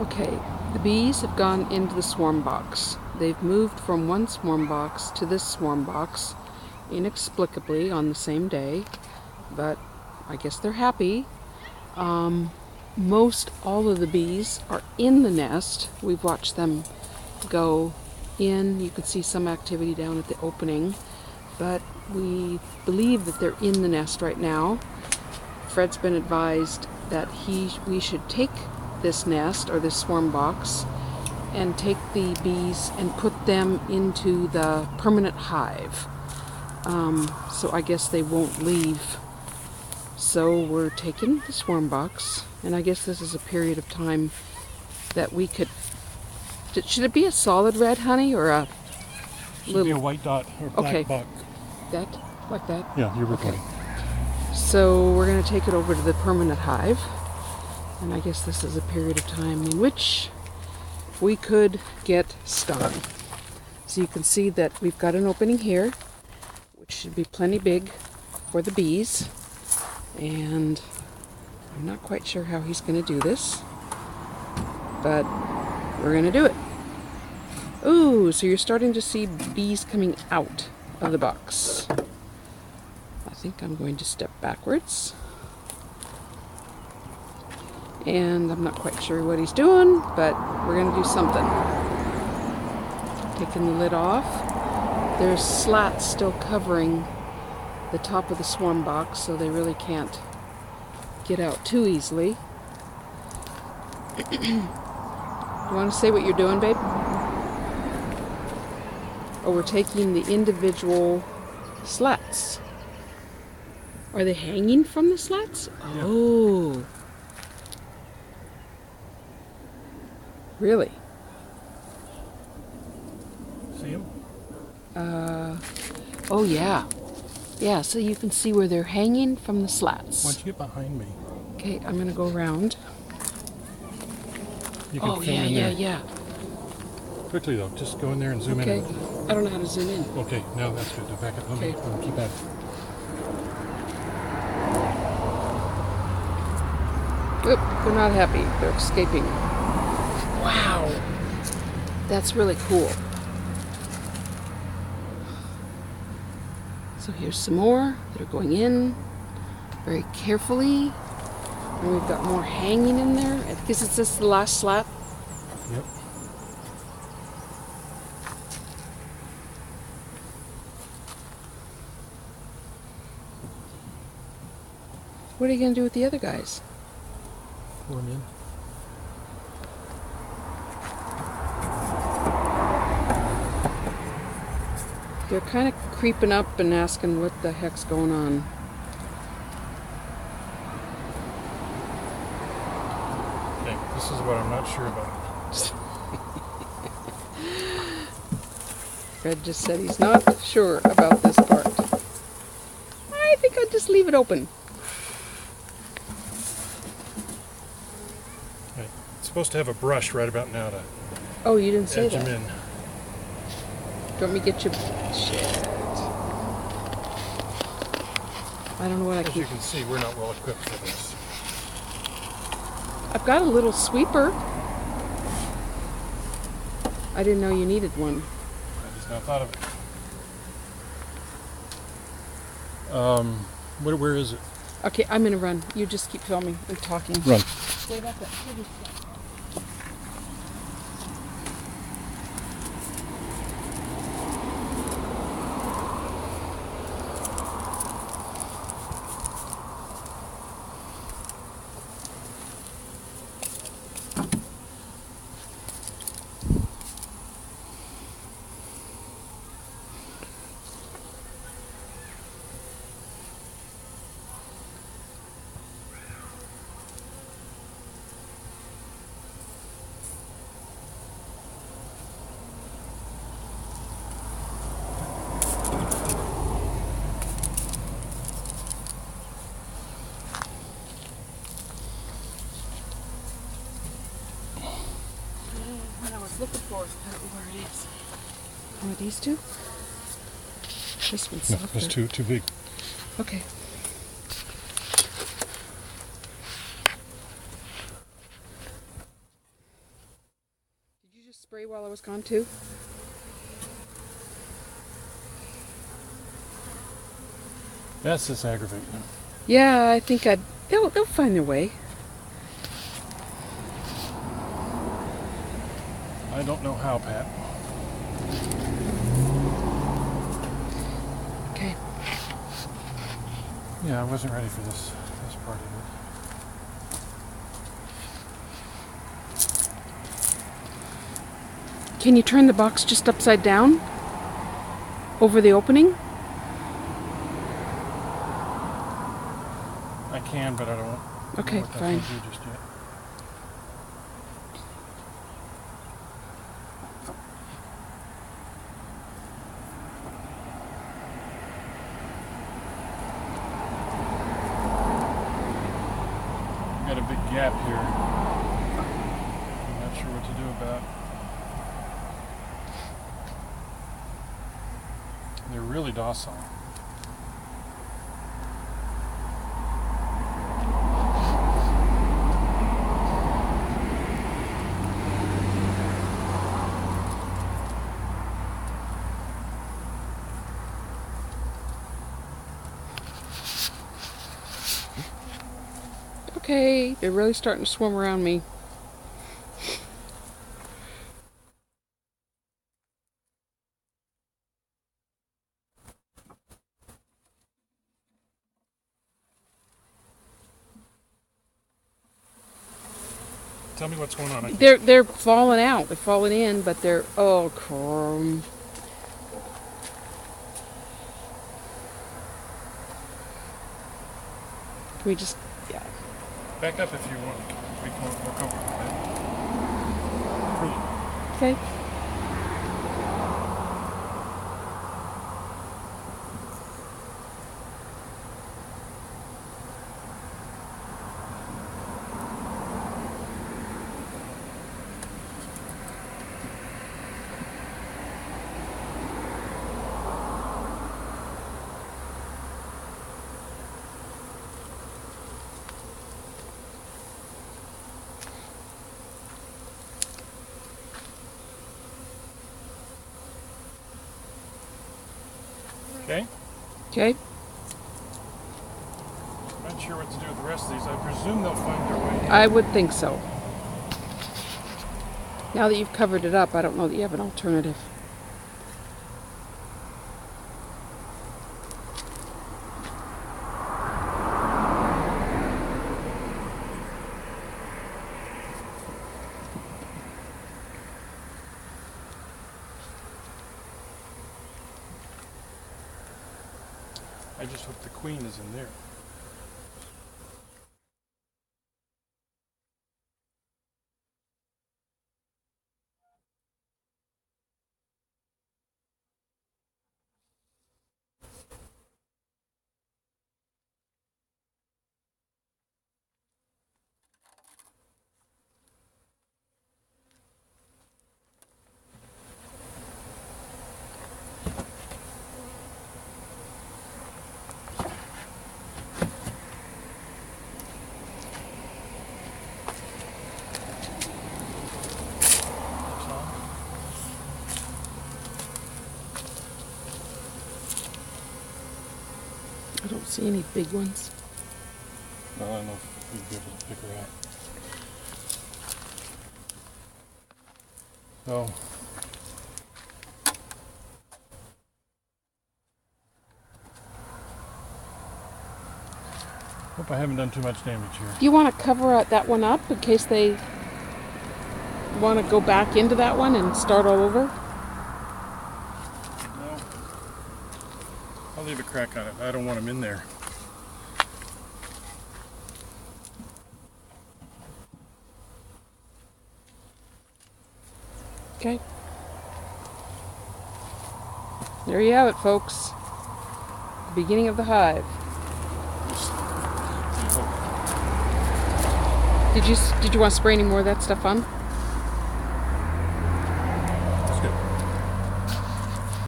Okay, the bees have gone into the swarm box. They've moved from one swarm box to this swarm box inexplicably on the same day, but I guess they're happy. Most all of the bees are in the nest. We've watched them go in. You can see some activity down at the opening, but we believe that they're in the nest right now. Fred's been advised that we should take this nest or this swarm box and take the bees and put them into the permanent hive. So I guess they won't leave. So we're taking the swarm box, and I guess this is a period of time that we could... Should it be a solid red, honey, or a Should little... be a white dot or black buck. That? Like that? Yeah, you're recording. So we're going to take it over to the permanent hive, and I guess this is a period of time in which we could get stung. So you can see that we've got an opening here, which should be plenty big for the bees, and I'm not quite sure how he's going to do this, but we're going to do it. Ooh, so you're starting to see bees coming out of the box. I think I'm going to step backwards. And I'm not quite sure what he's doing, but we're going to do something. Taking the lid off. There's slats still covering the top of the swarm box, so they really can't get out too easily. You want to say what you're doing, babe? Oh, we're taking the individual slats. Are they hanging from the slats? Yeah. Oh. Really? See them? Oh yeah. Yeah, so you can see where they're hanging from the slats. Why don't you get behind me? Okay, I'm gonna go around. You can Oh film yeah, in yeah, there. yeah. Quickly though, just go in there and zoom Okay. in. I don't know how to zoom in. Okay, now that's good. Now back up. Let me keep at it. Oop, they're not happy. They're escaping. Wow. That's really cool. So here's some more that are going in very carefully. And we've got more hanging in there. I guess it's just the last slat. Yep. What are you going to do with the other guys? Pour them in. They're kind of creeping up and asking what the heck's going on. Okay, this is what I'm not sure about. Fred just said he's not sure about this part. I think I'd just leave it open. Okay. It's supposed to have a brush right about now to Oh, you didn't say edge that. them in. Do you want me to get you... Shit. I don't know what I As can... you can see, we're not well equipped for this. I've got a little sweeper. I didn't know you needed one. I just now thought of it. Where is it? Okay, I'm gonna run. You just keep filming and talking. Run. Stay back there. What I was looking for is where it is. Oh, are these two? This one's No, softer. that's too big. Okay. spray while I was gone too? That's just aggravating. Yeah, I think they'll find their way. I don't know how, Pat. Okay. Yeah, I wasn't ready for this part of it. Can you turn the box just upside down? Over the opening? I can, but I don't. Okay, know what that's fine. gonna do just yet. Got a big gap here. I'm not sure what to do about it. They're really docile. Okay, they're really starting to swarm around me. Tell me what's going on. They're falling out. They're falling in, but they're Can we just Back up if you want. We can more comfortable. Okay. Okay? Okay. Not sure what to do with the rest of these. I presume they'll find their way in. I would think so. Now that you've covered it up, I don't know that you have an alternative. I just hope the queen is in there. I don't see any big ones. Well, I don't know if we'd be able to pick her out. So, hope I haven't done too much damage here. Do you want to cover that one up in case they want to go back into that one and start all over? No. I'll leave a crack on it. I don't want them in there. Okay. There you have it, folks. The beginning of the hive. Did you want to spray any more of that stuff on?